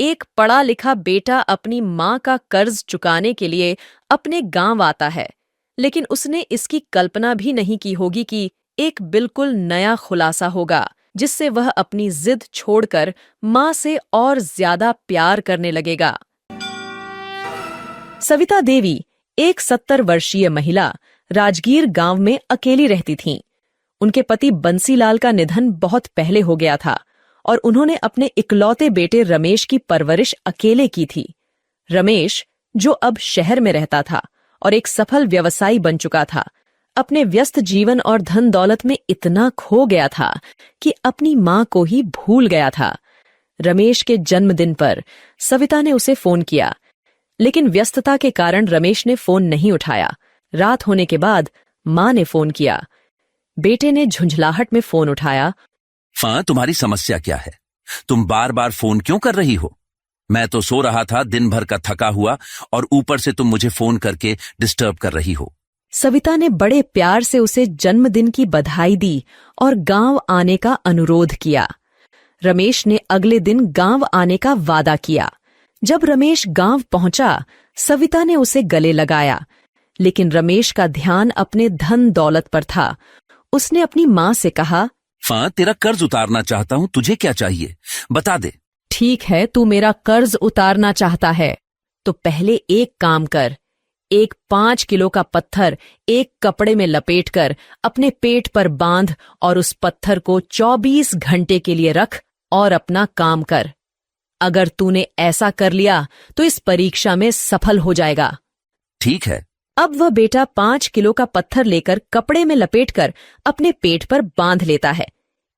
एक पढ़ा लिखा बेटा अपनी माँ का कर्ज चुकाने के लिए अपने गांव आता है, लेकिन उसने इसकी कल्पना भी नहीं की होगी कि एक बिल्कुल नया खुलासा होगा जिससे वह अपनी जिद छोड़कर माँ से और ज्यादा प्यार करने लगेगा। सविता देवी एक 70 वर्षीय महिला राजगीर गांव में अकेली रहती थीं। उनके पति बंसीलाल का निधन बहुत पहले हो गया था और उन्होंने अपने इकलौते बेटे रमेश की परवरिश अकेले की थी। रमेश, जो अब शहर में रहता था और एक सफल व्यवसायी बन चुका था, अपने व्यस्त जीवन और धन दौलत में इतना खो गया था कि अपनी मां को ही भूल गया था। रमेश के जन्मदिन पर सविता ने उसे फोन किया, लेकिन व्यस्तता के कारण रमेश ने फोन नहीं उठाया। रात होने के बाद मां ने फोन किया। बेटे ने झुंझलाहट में फोन उठाया। मां, तुम्हारी समस्या क्या है? तुम बार बार फोन क्यों कर रही हो? मैं तो सो रहा था, दिन भर का थका हुआ, और ऊपर से तुम मुझे फोन करके डिस्टर्ब कर रही हो। सविता ने बड़े प्यार से उसे जन्मदिन की बधाई दी और गांव आने का अनुरोध किया। रमेश ने अगले दिन गांव आने का वादा किया। जब रमेश गांव पहुंचा, सविता ने उसे गले लगाया, लेकिन रमेश का ध्यान अपने धन दौलत पर था। उसने अपनी मां से कहा, मां, तेरा कर्ज उतारना चाहता हूं, तुझे क्या चाहिए बता दे। ठीक है, तू मेरा कर्ज उतारना चाहता है तो पहले एक काम कर। एक 5 किलो का पत्थर एक कपड़े में लपेटकर अपने पेट पर बांध और उस पत्थर को 24 घंटे के लिए रख और अपना काम कर। अगर तूने ऐसा कर लिया तो इस परीक्षा में सफल हो जाएगा। ठीक है। अब वह बेटा 5 किलो का पत्थर लेकर कपड़े में लपेटकर अपने पेट पर बांध लेता है।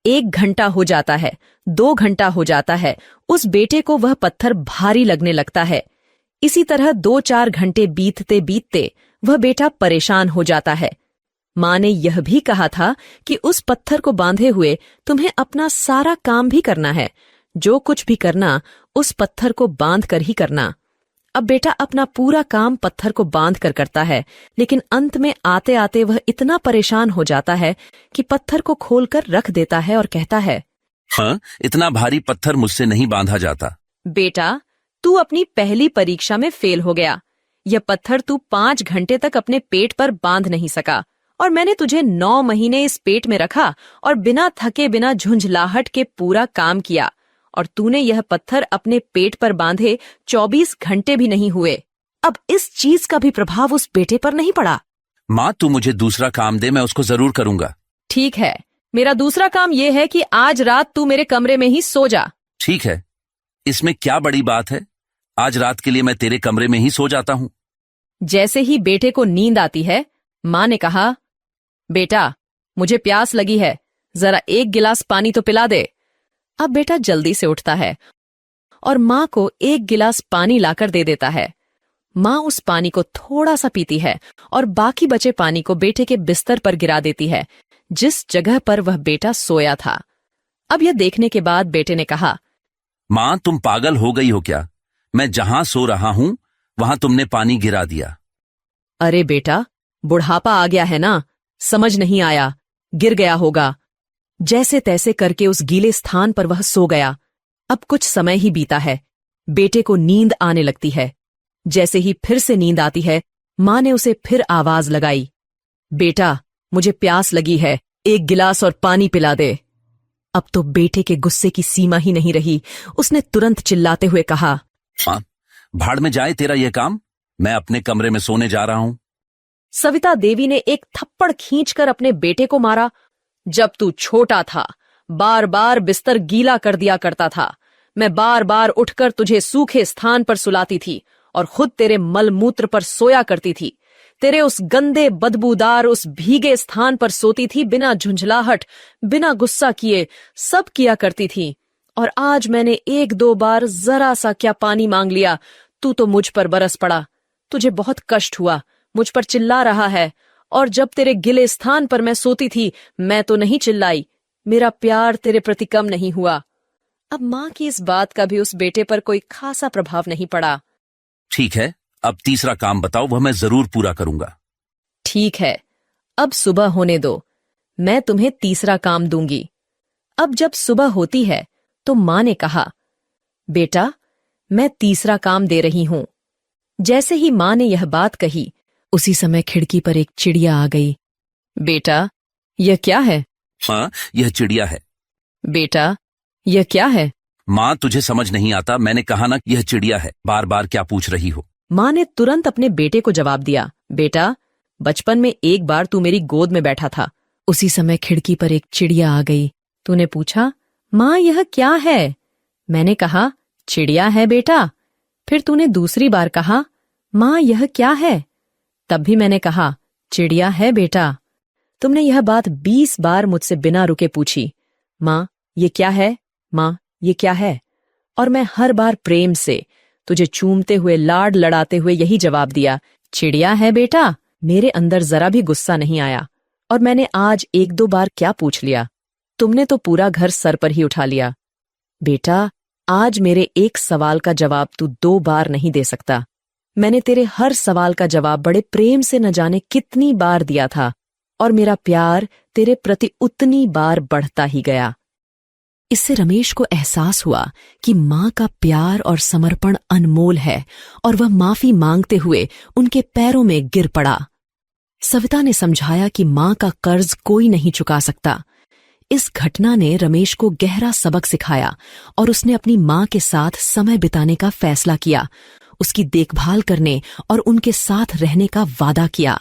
1 घंटा हो जाता है, 2 घंटा हो जाता है, उस बेटे को वह पत्थर भारी लगने लगता है। इसी तरह 2-4 घंटे बीतते बीतते वह बेटा परेशान हो जाता है। मां ने यह भी कहा था कि उस पत्थर को बांधे हुए तुम्हें अपना सारा काम भी करना है। जो कुछ भी करना उस पत्थर को बांध कर ही करना। अब बेटा अपना पूरा काम पत्थर को बांध कर करता है, लेकिन अंत में आते आते वह इतना परेशान हो जाता है कि पत्थर को खोलकर रख देता है और कहता है, हाँ, इतना भारी पत्थर मुझसे नहीं बांधा जाता। बेटा, तू अपनी पहली परीक्षा में फेल हो गया। यह पत्थर तू 5 घंटे तक अपने पेट पर बांध नहीं सका और मैंने तुझे 9 महीने इस पेट में रखा और बिना थके बिना झुंझलाहट के पूरा काम किया, और तूने यह पत्थर अपने पेट पर बांधे 24 घंटे भी नहीं हुए। अब इस चीज का भी प्रभाव उस बेटे पर नहीं पड़ा। माँ, तू मुझे दूसरा काम दे, मैं उसको जरूर करूंगा। ठीक है, मेरा दूसरा काम यह है कि आज रात तू मेरे कमरे में ही सो जा। ठीक है, इसमें क्या बड़ी बात है? आज रात के लिए मैं तेरे कमरे में ही सो जाता हूँ। जैसे ही बेटे को नींद आती है, माँ ने कहा, बेटा, मुझे प्यास लगी है, जरा 1 गिलास पानी तो पिला दे। अब बेटा जल्दी से उठता है और माँ को 1 गिलास पानी लाकर दे देता है। माँ उस पानी को थोड़ा सा पीती है और बाकी बचे पानी को बेटे के बिस्तर पर गिरा देती है, जिस जगह पर वह बेटा सोया था। अब यह देखने के बाद बेटे ने कहा, माँ, तुम पागल हो गई हो क्या? मैं जहां सो रहा हूं वहां तुमने पानी गिरा दिया। अरे बेटा, बुढ़ापा आ गया है ना, समझ नहीं आया, गिर गया होगा। जैसे तैसे करके उस गीले स्थान पर वह सो गया। अब कुछ समय ही बीता है, बेटे को नींद आने लगती है। जैसे ही फिर से नींद आती है, मां ने उसे फिर आवाज लगाई, बेटा, मुझे प्यास लगी है, 1 गिलास और पानी पिला दे। अब तो बेटे के गुस्से की सीमा ही नहीं रही। उसने तुरंत चिल्लाते हुए कहा, माँ, भाड़ में जाए तेरा यह काम, मैं अपने कमरे में सोने जा रहा हूं। सविता देवी ने एक थप्पड़ खींचकर अपने बेटे को मारा। जब तू छोटा था, बार बार बिस्तर गीला कर दिया करता था। मैं बार बार उठकर तुझे सूखे स्थान पर सुलाती थी और खुद तेरे मलमूत्र पर सोया करती थी। तेरे उस गंदे बदबूदार उस भीगे स्थान पर सोती थी, बिना झुंझलाहट, बिना गुस्सा किए, सब किया करती थी। और आज मैंने 1-2 बार जरा सा क्या पानी मांग लिया, तू तो मुझ पर बरस पड़ा। तुझे बहुत कष्ट हुआ, मुझ पर चिल्ला रहा है, और जब तेरे गिले स्थान पर मैं सोती थी, मैं तो नहीं चिल्लाई। मेरा प्यार तेरे प्रति कम नहीं हुआ। अब मां की इस बात का भी उस बेटे पर कोई खासा प्रभाव नहीं पड़ा। ठीक है, अब तीसरा काम बताओ, वह मैं जरूर पूरा करूंगा। ठीक है, अब सुबह होने दो, मैं तुम्हें तीसरा काम दूंगी। अब जब सुबह होती है तो मां ने कहा, बेटा, मैं तीसरा काम दे रही हूं। जैसे ही मां ने यह बात कही, उसी समय खिड़की पर एक चिड़िया आ गई। बेटा, यह क्या है? हाँ, यह चिड़िया है। बेटा, यह क्या है? माँ, तुझे समझ नहीं आता, मैंने कहा ना यह चिड़िया है, बार बार क्या पूछ रही हो? मां ने तुरंत अपने बेटे को जवाब दिया, बेटा, बचपन में एक बार तू मेरी गोद में बैठा था। उसी समय खिड़की पर एक चिड़िया आ गई। तूने पूछा, मां यह क्या है? मैंने कहा, चिड़िया है बेटा। फिर तूने दूसरी बार कहा, मां यह क्या है? तब भी मैंने कहा, चिड़िया है बेटा। तुमने यह बात 20 बार मुझसे बिना रुके पूछी, मां ये क्या है, मां ये क्या है? और मैं हर बार प्रेम से तुझे चूमते हुए, लाड लड़ाते हुए यही जवाब दिया, चिड़िया है बेटा। मेरे अंदर जरा भी गुस्सा नहीं आया और मैंने आज 1-2 बार क्या पूछ लिया, तुमने तो पूरा घर सर पर ही उठा लिया। बेटा, आज मेरे एक सवाल का जवाब तू 2 बार नहीं दे सकता। मैंने तेरे हर सवाल का जवाब बड़े प्रेम से न जाने कितनी बार दिया था और मेरा प्यार तेरे प्रति उतनी बार बढ़ता ही गया। इससे रमेश को एहसास हुआ कि मां का प्यार और समर्पण अनमोल है और वह माफी मांगते हुए उनके पैरों में गिर पड़ा। सविता ने समझाया कि मां का कर्ज कोई नहीं चुका सकता। इस घटना ने रमेश को गहरा सबक सिखाया और उसने अपनी मां के साथ समय बिताने का फैसला किया, उसकी देखभाल करने और उनके साथ रहने का वादा किया।